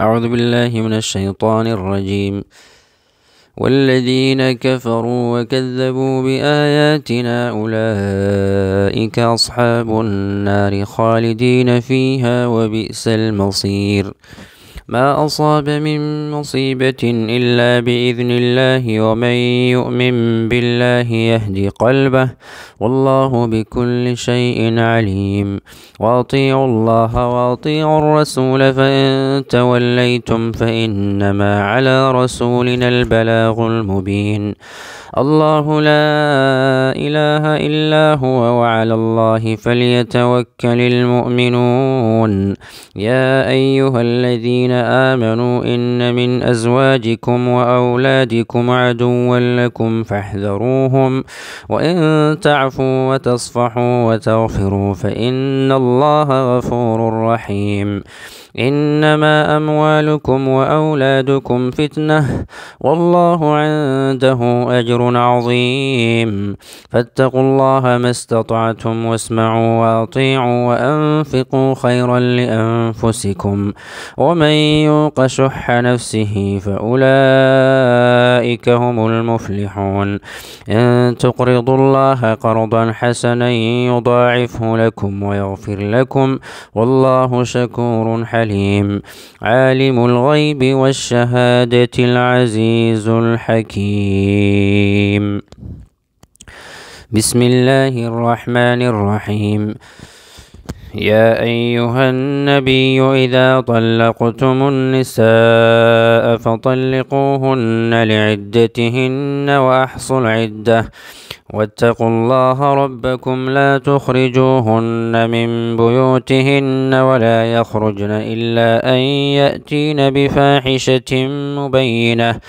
أعوذ بالله من الشيطان الرجيم. والذين كفروا وكذبوا بآياتنا أولئك أصحاب النار خالدين فيها وبئس المصير. ما أصاب من مصيبة إلا بإذن الله، ومن يؤمن بالله يهد قلبه، والله بكل شيء عليم. وأطيعوا الله وأطيعوا الرسول، فإن توليتم فإنما على رسولنا البلاغ المبين. الله لا إله إلا هو، وعلى الله فليتوكل المؤمنون. يا أيها الذين آمنوا إن من أزواجكم وأولادكم عدوا لكم فاحذروهم، وإن تعفوا وتصفحوا وتغفروا فإن الله غفور رحيم. إنما أموالكم وأولادكم فتنة، والله عنده أجر عظيم. فاتقوا الله ما استطعتم، واسمعوا وأطيعوا وأنفقوا خيرا لأنفسكم، ومن يوق شح نفسه فأولئك هم المفلحون. إن تقرضوا الله قرضا حسنا يضاعفه لكم ويغفر لكم، والله شكور حليم. عالم الغيب والشهادة العزيز الحكيم. بسم الله الرحمن الرحيم. يا أيها النبي إذا طلقتم النساء فطلقوهن لعدتهن وأحصوا العدة، واتقوا الله ربكم لا تخرجوهن من بيوتهن ولا يخرجن إلا أن يأتين بفاحشة مبينة،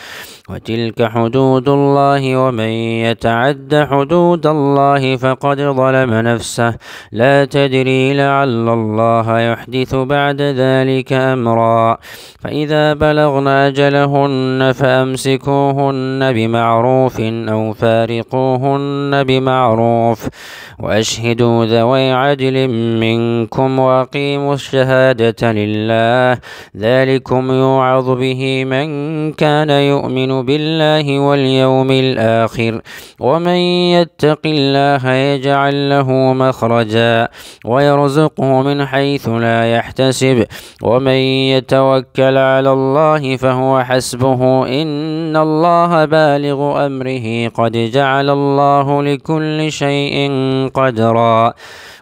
وتلك حدود الله، ومن يتعد حدود الله فقد ظلم نفسه. لا تدري لعل الله يحدث بعد ذلك أمرا. فإذا بلغن أجلهن فأمسكوهن بمعروف أو فارقوهن بمعروف، وأشهدوا ذوي عدل منكم وأقيموا الشهادة لله. ذلكم يوعظ به من كان يؤمن بالله واليوم الآخر. ومن يتق الله يجعل له مخرجا ويرزقه من حيث لا يحتسب، ومن يتوكل على الله فهو حسبه، إن الله بالغ أمره، قد جعل الله لكل شيء قدرا.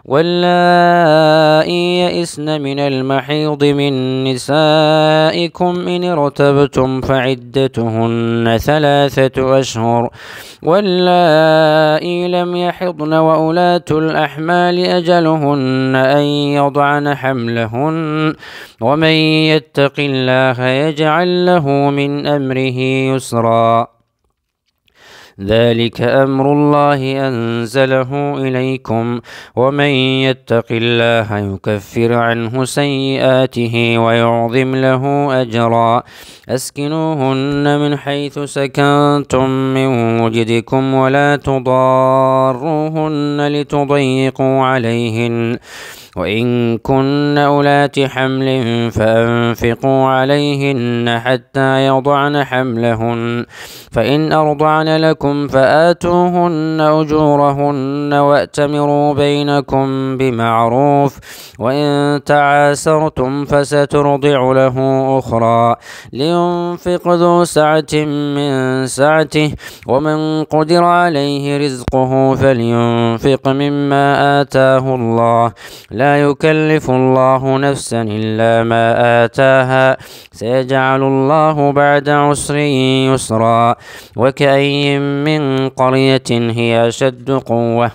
واللائي يئسن من المحيض من نسائكم إن ارتبتم فعدتهن 3 أشهر، واللائي لم يحضن وأولاة الأحمال أجلهن أن يضعن حملهن، ومن يتق الله يجعل له من أمره يسرا. ذلك أمر الله أنزله إليكم، ومن يتق الله يكفر عنه سيئاته ويعظم له أجرا. أسكنوهن من حيث سكنتم من وجدكم، ولا تضاروهن لتضيقوا عليهن، وإن كن أولات حمل فأنفقوا عليهن حتى يضعن حملهن، فإن أرضعن لكم فآتوهن أجورهن، وأتمروا بينكم بمعروف. وإن تعاسرتم فسترضع له أخرى. لينفق ذو سعة من سعته، ومن قدر عليه رزقه فلينفق مما آتاه الله. لا يكلف الله نفسا إلا ما آتاها، سيجعل الله بعد عسر يسرا. وكأي من قرية هي أشد قوة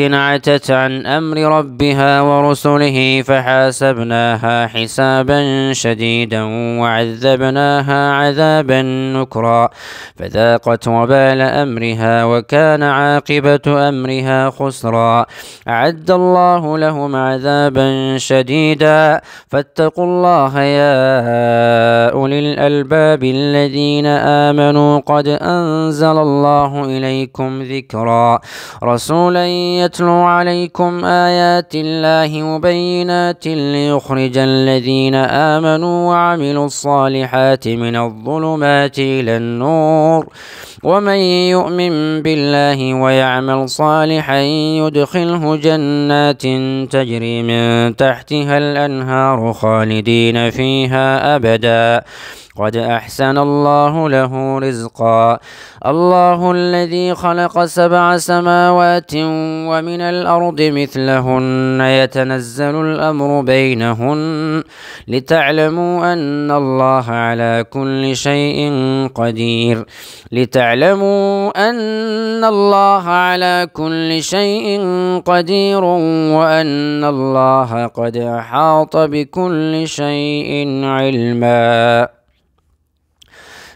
عتت عن أمر ربها ورسله فحاسبناها حسابا شديدا وعذبناها عذابا نكرا، فذاقت وبال أمرها وكان عاقبة أمرها خسرا. أعد الله لهم عذابا شديدا، فاتقوا الله يا أولي الألباب الذين آمنوا، قد أنزل الله إليكم ذكرا ذكرا رسولا يتلو عليكم آيات الله مبينات ليخرج الذين آمنوا وعملوا الصالحات من الظلمات إلى النور ومن يؤمن بالله ويعمل صالحا يدخله جنات تجري من تحتها الأنهار خالدين فيها أبدا قد أحسن الله له رزقا الله الذي خلق 7 سماوات ومن الأرض مثلهن يتنزل الأمر بينهن لتعلموا أن الله على كل شيء قدير وأن الله قد أحاط بكل شيء علما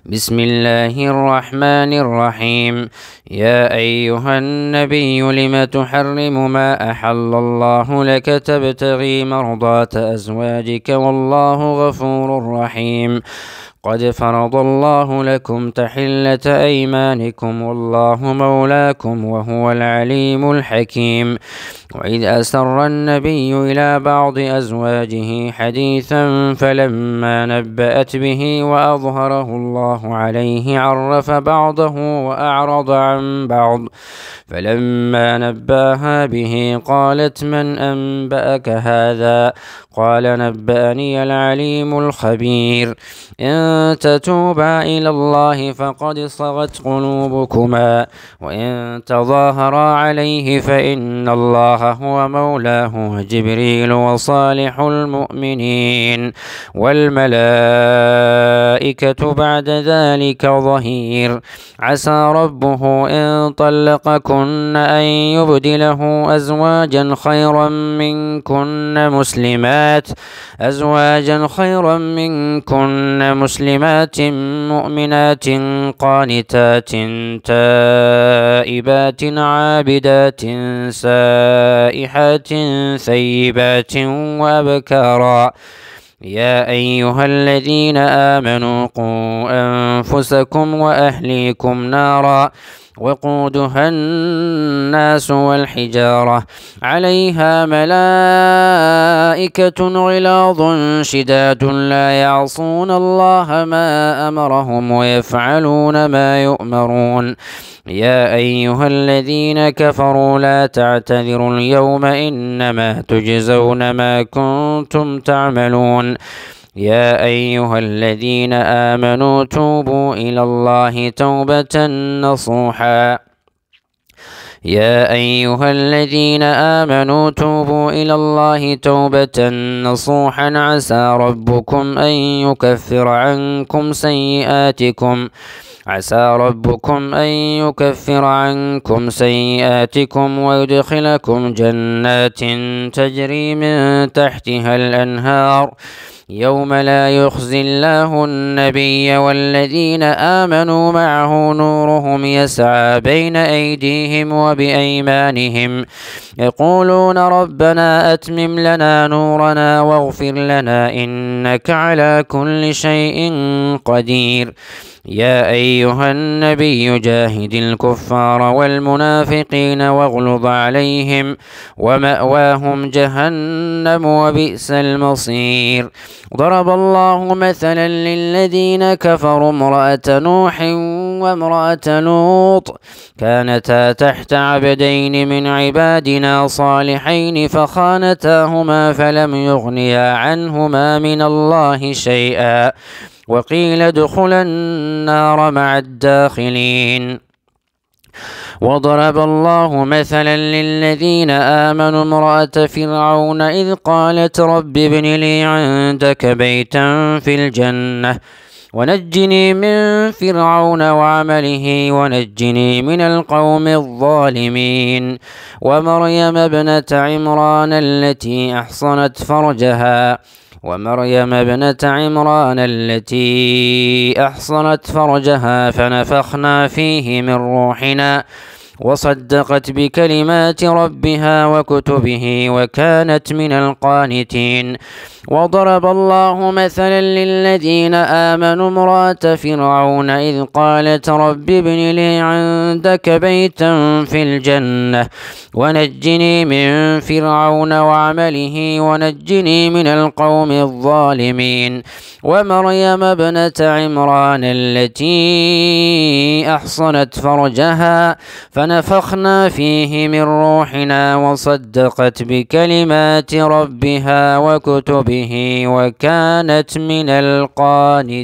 بسم الله الرحمن الرحيم يا أيها النبي لم تحرم ما أحل الله لك تبتغي مرضات أزواجك والله غفور رحيم قد فرض الله لكم تحلة أيمانكم والله مولاكم وهو العليم الحكيم وإذ أسر النبي إلى بعض أزواجه حديثا فلما نبأت به وأظهره الله عليه عرف بعضه وأعرض عن بعض فلما نباها به قالت من أنبأك هذا قال نبأني العليم الخبير إن تتوبا إلى الله فقد صغت قلوبكما وإن تظاهرا عليه فإن الله هو مولاه وجبريل وصالح المؤمنين والملائكة بعد ذلك ظهير عسى ربه إن طلقكن أن يبدله أزواجا خيرا منكن مسلمات مؤمنات قانتات تائبات عابدات سائحات ثيبات وأبكارا يا أيها الذين آمنوا قوا أنفسكم وأهليكم نارا وقودها الناس والحجارة عليها ملائكة غلاظ شداد لا يعصون الله ما أمرهم ويفعلون ما يؤمرون يا أيها الذين كفروا لا تعتذروا اليوم إنما تجزون ما كنتم تعملون يا أيها الذين آمنوا توبوا إلى الله توبة نصوحا عسى ربكم أن يكفر عنكم سيئاتكم ويدخلكم جنات تجري من تحتها الأنهار يوم لا يخزي الله النبي والذين آمنوا معه نورهم يسعى بين أيديهم وبأيمانهم يقولون ربنا أتمم لنا نورنا واغفر لنا إنك على كل شيء قدير يا أيها النبي جاهد الكفار والمنافقين واغلظ عليهم ومأواهم جهنم وبئس المصير ضرب الله مثلا للذين كفروا امرأة نوح وامرأة لوط كانتا تحت عبدين من عبادنا صالحين فخانتاهما فلم يغنيا عنهما من الله شيئا وقيل ادخلا النار مع الداخلين وضرب الله مثلا للذين آمنوا امرأة فرعون إذ قالت رب ابن لي عندك بيتا في الجنة ونجني من فرعون وعمله ونجني من القوم الظالمين ومريم ابنة عمران التي أحصنت فرجها فنفخنا فيه من روحنا وصدقت بكلمات ربها وكتبه وكانت من القانتين. وضرب الله مثلا للذين آمنوا امرأة فرعون إذ قالت رب ابن لي عندك بيتا في الجنة ونجني من فرعون وعمله ونجني من القوم الظالمين. ومريم ابنة عمران التي أحصنت فرجها فنفخنا فيه من روحنا وصدقت بكلمات ربها وكتبه وكانت من القانتين.